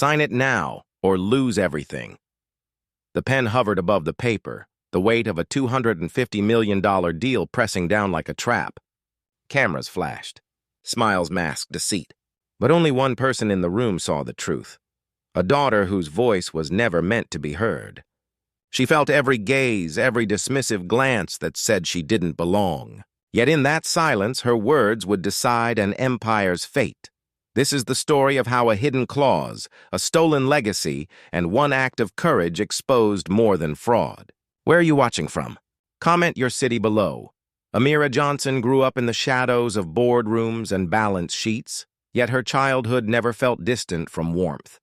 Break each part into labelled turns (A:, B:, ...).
A: Sign it now, or lose everything. The pen hovered above the paper, the weight of a $250 million deal pressing down like a trap. Cameras flashed. Smiles masked deceit. But only one person in the room saw the truth. A daughter whose voice was never meant to be heard. She felt every gaze, every dismissive glance that said she didn't belong. Yet in that silence, her words would decide an empire's fate. This is the story of how a hidden clause, a stolen legacy, and one act of courage exposed more than fraud. Where are you watching from? Comment your city below. Amira Johnson grew up in the shadows of boardrooms and balance sheets, yet her childhood never felt distant from warmth.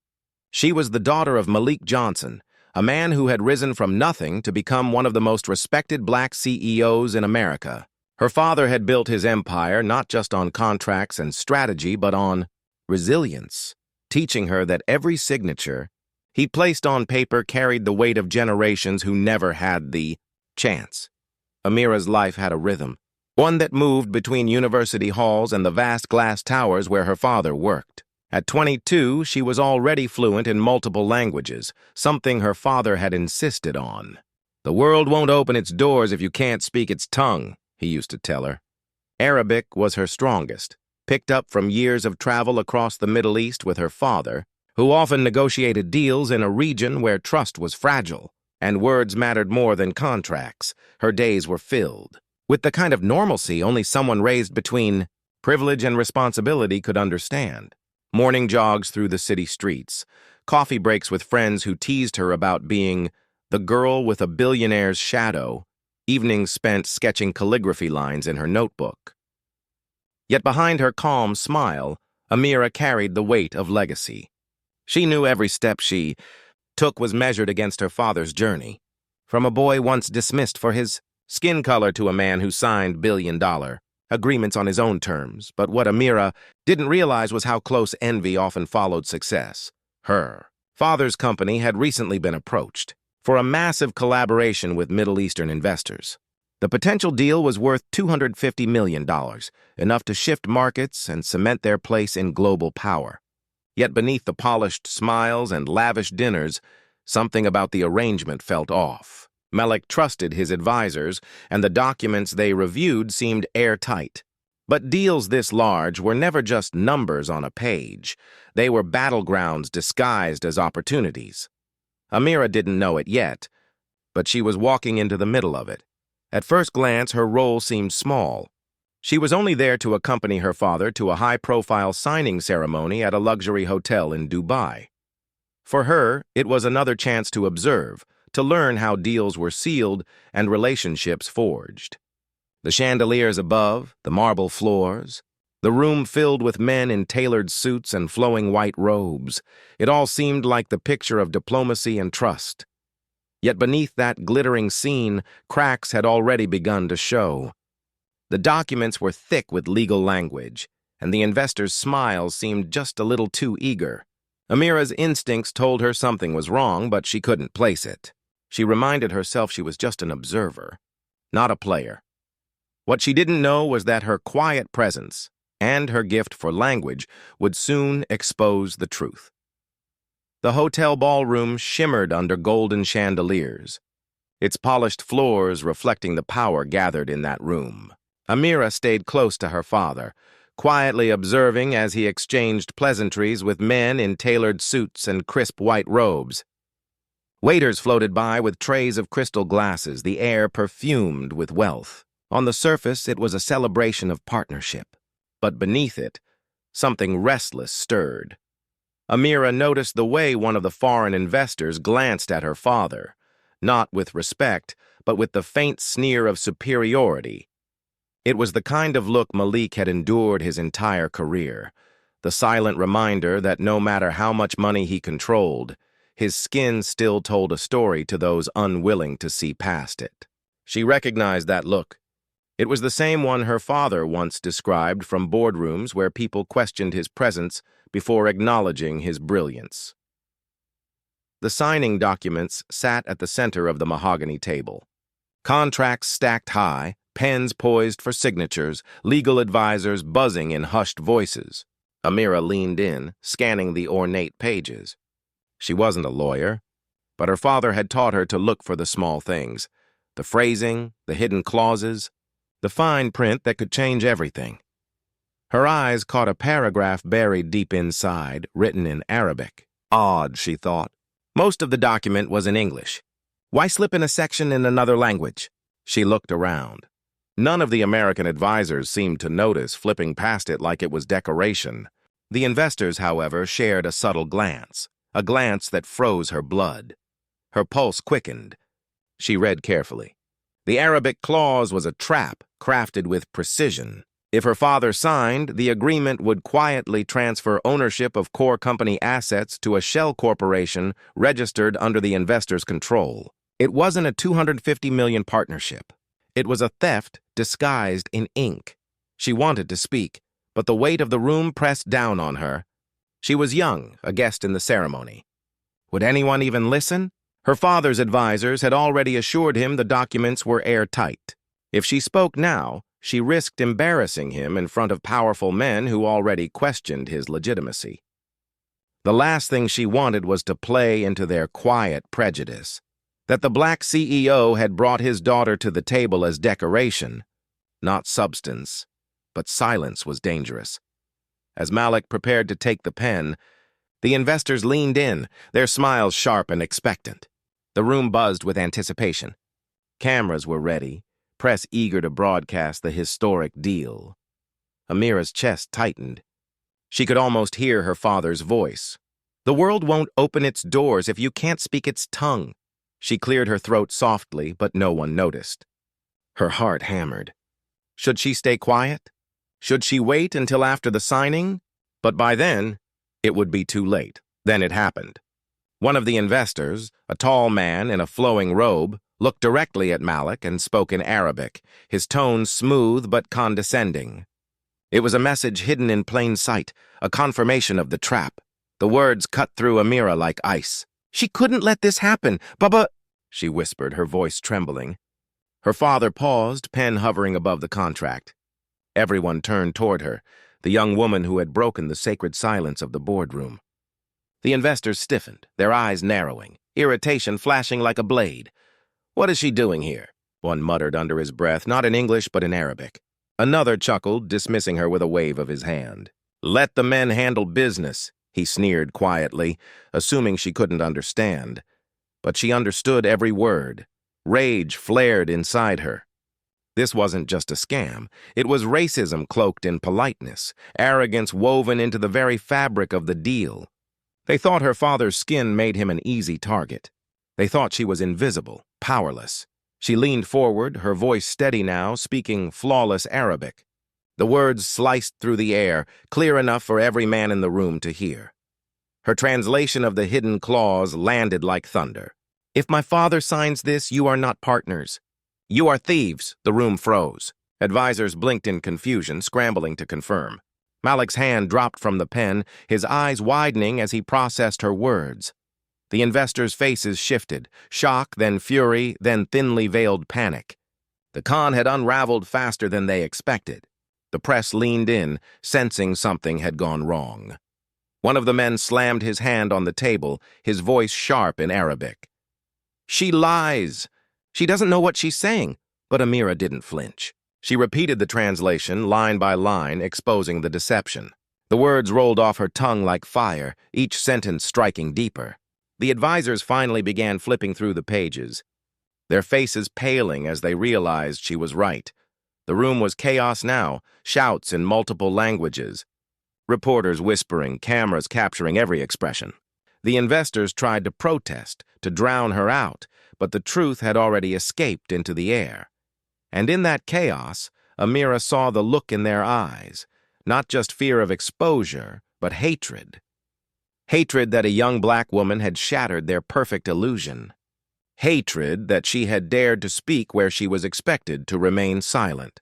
A: She was the daughter of Malik Johnson, a man who had risen from nothing to become one of the most respected black CEOs in America. Her father had built his empire not just on contracts and strategy, but on resilience, teaching her that every signature he placed on paper carried the weight of generations who never had the chance. Amira's life had a rhythm, one that moved between university halls and the vast glass towers where her father worked. At 22, she was already fluent in multiple languages, something her father had insisted on. "The world won't open its doors if you can't speak its tongue," he used to tell her. Arabic was her strongest, picked up from years of travel across the Middle East with her father, who often negotiated deals in a region where trust was fragile, and words mattered more than contracts. Her days were filled with the kind of normalcy only someone raised between privilege and responsibility could understand. Morning jogs through the city streets, coffee breaks with friends who teased her about being the girl with a billionaire's shadow, evenings spent sketching calligraphy lines in her notebook. Yet behind her calm smile, Amira carried the weight of legacy. She knew every step she took was measured against her father's journey, from a boy once dismissed for his skin color to a man who signed billion-dollar agreements on his own terms. But what Amira didn't realize was how close envy often followed success. Her father's company had recently been approached for a massive collaboration with Middle Eastern investors. The potential deal was worth $250 million, enough to shift markets and cement their place in global power. Yet beneath the polished smiles and lavish dinners, something about the arrangement felt off. Malik trusted his advisors, and the documents they reviewed seemed airtight. But deals this large were never just numbers on a page. They were battlegrounds disguised as opportunities. Amira didn't know it yet, but she was walking into the middle of it. At first glance, her role seemed small. She was only there to accompany her father to a high-profile signing ceremony at a luxury hotel in Dubai. For her, it was another chance to observe, to learn how deals were sealed and relationships forged. The chandeliers above, the marble floors, the room filled with men in tailored suits and flowing white robes, it all seemed like the picture of diplomacy and trust. Yet beneath that glittering scene, cracks had already begun to show. The documents were thick with legal language, and the investors' smiles seemed just a little too eager. Amira's instincts told her something was wrong, but she couldn't place it. She reminded herself she was just an observer, not a player. What she didn't know was that her quiet presence and her gift for language would soon expose the truth. The hotel ballroom shimmered under golden chandeliers, its polished floors reflecting the power gathered in that room. Amira stayed close to her father, quietly observing as he exchanged pleasantries with men in tailored suits and crisp white robes. Waiters floated by with trays of crystal glasses, the air perfumed with wealth. On the surface, it was a celebration of partnership, but beneath it, something restless stirred. Amira noticed the way one of the foreign investors glanced at her father, not with respect, but with the faint sneer of superiority. It was the kind of look Malik had endured his entire career, the silent reminder that no matter how much money he controlled, his skin still told a story to those unwilling to see past it. She recognized that look. It was the same one her father once described from boardrooms where people questioned his presence before acknowledging his brilliance. The signing documents sat at the center of the mahogany table. Contracts stacked high, pens poised for signatures, legal advisors buzzing in hushed voices. Amira leaned in, scanning the ornate pages. She wasn't a lawyer, but her father had taught her to look for the small things, the phrasing, the hidden clauses, the fine print that could change everything. Her eyes caught a paragraph buried deep inside, written in Arabic. Odd, she thought. Most of the document was in English. Why slip in a section in another language? She looked around. None of the American advisors seemed to notice, flipping past it like it was decoration. The investors, however, shared a subtle glance, a glance that froze her blood. Her pulse quickened. She read carefully. The Arabic clause was a trap crafted with precision. If her father signed, the agreement would quietly transfer ownership of core company assets to a shell corporation registered under the investor's control. It wasn't a $250 million partnership. It was a theft disguised in ink. She wanted to speak, but the weight of the room pressed down on her. She was young, a guest in the ceremony. Would anyone even listen? Her father's advisors had already assured him the documents were airtight. If she spoke now, she risked embarrassing him in front of powerful men who already questioned his legitimacy. The last thing she wanted was to play into their quiet prejudice, that the black CEO had brought his daughter to the table as decoration, not substance, but silence was dangerous. As Malik prepared to take the pen, the investors leaned in, their smiles sharp and expectant. The room buzzed with anticipation. Cameras were ready, press eager to broadcast the historic deal. Amira's chest tightened. She could almost hear her father's voice. The world won't open its doors if you can't speak its tongue. She cleared her throat softly, but no one noticed. Her heart hammered. Should she stay quiet? Should she wait until after the signing? But by then, it would be too late. Then it happened. One of the investors, a tall man in a flowing robe, looked directly at Malik and spoke in Arabic, his tone smooth but condescending. It was a message hidden in plain sight, a confirmation of the trap. The words cut through Amira like ice. She couldn't let this happen, Baba, she whispered, her voice trembling. Her father paused, pen hovering above the contract. Everyone turned toward her, the young woman who had broken the sacred silence of the boardroom. The investors stiffened, their eyes narrowing, irritation flashing like a blade. What is she doing here? One muttered under his breath, not in English but in Arabic. Another chuckled, dismissing her with a wave of his hand. Let the men handle business, he sneered quietly, assuming she couldn't understand. But she understood every word. Rage flared inside her. This wasn't just a scam. It was racism cloaked in politeness, arrogance woven into the very fabric of the deal. They thought her father's skin made him an easy target. They thought she was invisible, powerless. She leaned forward, her voice steady now, speaking flawless Arabic. The words sliced through the air, clear enough for every man in the room to hear. Her translation of the hidden clause landed like thunder. If my father signs this, you are not partners. You are thieves. The room froze. Advisors blinked in confusion, scrambling to confirm. Malik's hand dropped from the pen, his eyes widening as he processed her words. The investors' faces shifted, shock, then fury, then thinly veiled panic. The con had unraveled faster than they expected. The press leaned in, sensing something had gone wrong. One of the men slammed his hand on the table, his voice sharp in Arabic. She lies. She doesn't know what she's saying. But Amira didn't flinch. She repeated the translation, line by line, exposing the deception. The words rolled off her tongue like fire, each sentence striking deeper. The advisors finally began flipping through the pages, their faces paling as they realized she was right. The room was chaos now, shouts in multiple languages. Reporters whispering, cameras capturing every expression. The investors tried to protest, to drown her out, but the truth had already escaped into the air. And in that chaos, Amira saw the look in their eyes, not just fear of exposure, but hatred. Hatred that a young black woman had shattered their perfect illusion. Hatred that she had dared to speak where she was expected to remain silent.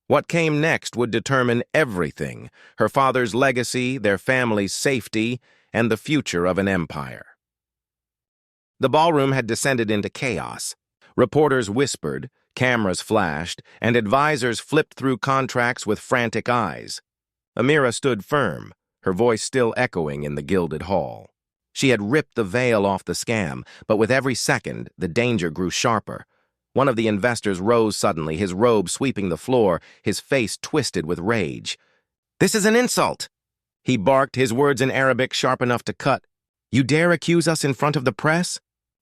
A: What came next would determine everything, her father's legacy, their family's safety, and the future of an empire. The ballroom had descended into chaos. Reporters whispered, cameras flashed, and advisors flipped through contracts with frantic eyes. Amira stood firm, her voice still echoing in the gilded hall. She had ripped the veil off the scam, but with every second, the danger grew sharper. One of the investors rose suddenly, his robe sweeping the floor, his face twisted with rage. "This is an insult!" he barked, his words in Arabic sharp enough to cut. "You dare accuse us in front of the press?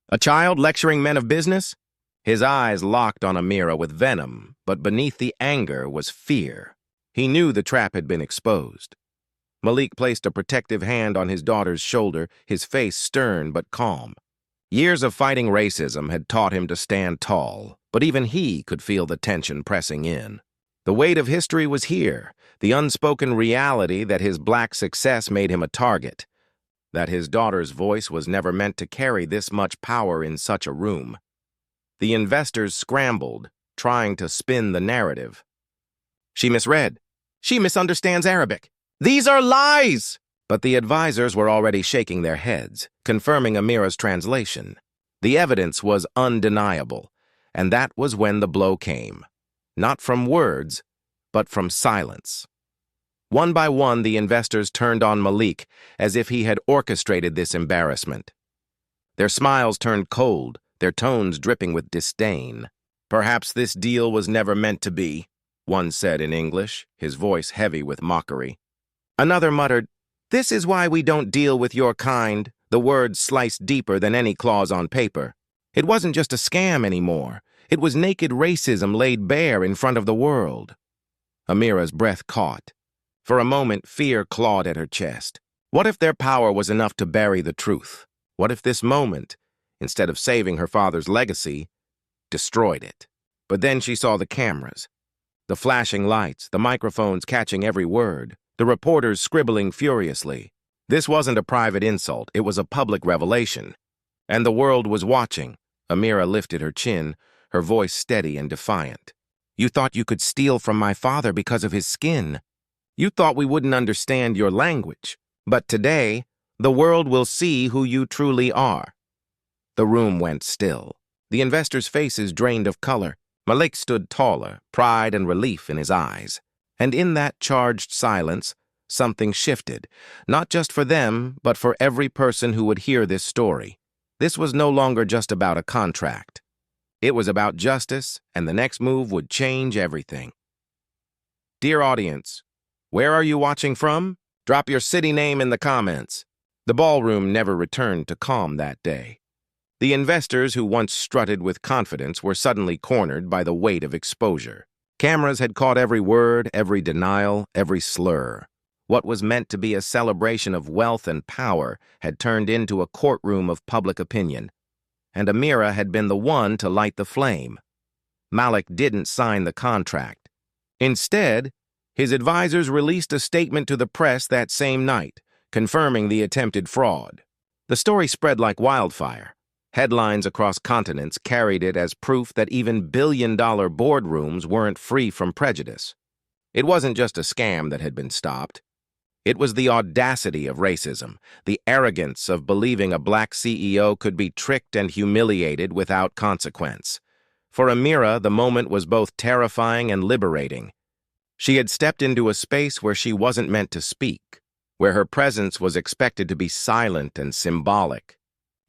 A: A child lecturing men of business?" His eyes locked on Amira with venom, but beneath the anger was fear. He knew the trap had been exposed. Malik placed a protective hand on his daughter's shoulder, his face stern but calm. Years of fighting racism had taught him to stand tall, but even he could feel the tension pressing in. The weight of history was here, the unspoken reality that his black success made him a target, that his daughter's voice was never meant to carry this much power in such a room. The investors scrambled, trying to spin the narrative. "She misread. She misunderstands Arabic. These are lies!" But the advisors were already shaking their heads, confirming Amira's translation. The evidence was undeniable, and that was when the blow came. Not from words, but from silence. One by one, the investors turned on Malik as if he had orchestrated this embarrassment. Their smiles turned cold, their tones dripping with disdain. "Perhaps this deal was never meant to be," one said in English, his voice heavy with mockery. Another muttered, "This is why we don't deal with your kind," the words sliced deeper than any clause on paper. It wasn't just a scam anymore. It was naked racism laid bare in front of the world. Amira's breath caught. For a moment, fear clawed at her chest. What if their power was enough to bury the truth? What if this moment, instead of saving her father's legacy, destroyed it? But then she saw the cameras, the flashing lights, the microphones catching every word, the reporters scribbling furiously. This wasn't a private insult, it was a public revelation. And the world was watching. Amira lifted her chin, her voice steady and defiant. "You thought you could steal from my father because of his skin. You thought we wouldn't understand your language. But today, the world will see who you truly are." The room went still. The investors' faces drained of color. Malik stood taller, pride and relief in his eyes. And in that charged silence, something shifted, not just for them, but for every person who would hear this story. This was no longer just about a contract. It was about justice, and the next move would change everything. Dear audience, where are you watching from? Drop your city name in the comments. The ballroom never returned to calm that day. The investors who once strutted with confidence were suddenly cornered by the weight of exposure. Cameras had caught every word, every denial, every slur. What was meant to be a celebration of wealth and power had turned into a courtroom of public opinion. And Amira had been the one to light the flame. Malik didn't sign the contract. Instead, his advisors released a statement to the press that same night, confirming the attempted fraud. The story spread like wildfire. Headlines across continents carried it as proof that even billion-dollar boardrooms weren't free from prejudice. It wasn't just a scam that had been stopped. It was the audacity of racism, the arrogance of believing a black CEO could be tricked and humiliated without consequence. For Amira, the moment was both terrifying and liberating. She had stepped into a space where she wasn't meant to speak, where her presence was expected to be silent and symbolic.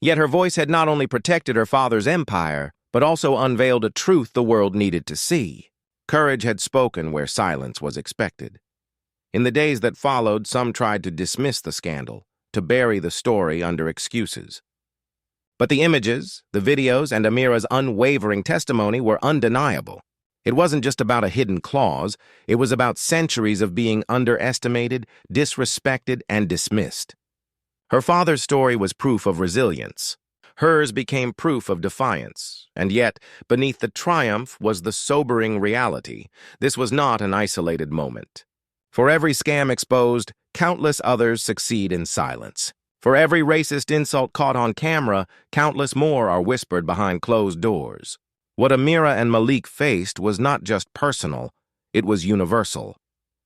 A: Yet her voice had not only protected her father's empire, but also unveiled a truth the world needed to see. Courage had spoken where silence was expected. In the days that followed, some tried to dismiss the scandal, to bury the story under excuses. But the images, the videos, and Amira's unwavering testimony were undeniable. It wasn't just about a hidden clause, it was about centuries of being underestimated, disrespected, and dismissed. Her father's story was proof of resilience. Hers became proof of defiance. And yet, beneath the triumph was the sobering reality. This was not an isolated moment. For every scam exposed, countless others succeed in silence. For every racist insult caught on camera, countless more are whispered behind closed doors. What Amira and Malik faced was not just personal, it was universal.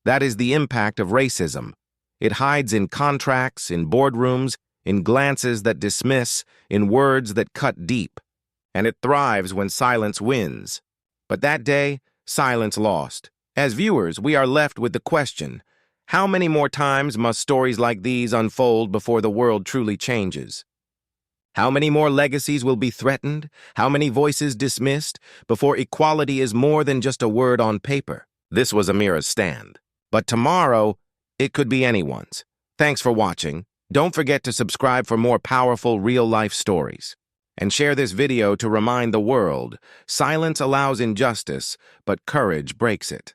A: That is the impact of racism. It hides in contracts, in boardrooms, in glances that dismiss, in words that cut deep. And it thrives when silence wins. But that day, silence lost. As viewers, we are left with the question, How many more times must stories like these unfold before the world truly changes? How many more legacies will be threatened? How many voices dismissed before equality is more than just a word on paper? This was Amira's stand. But tomorrow, it could be anyone's. Thanks for watching. Don't forget to subscribe for more powerful real-life stories. And share this video to remind the world, silence allows injustice, but courage breaks it.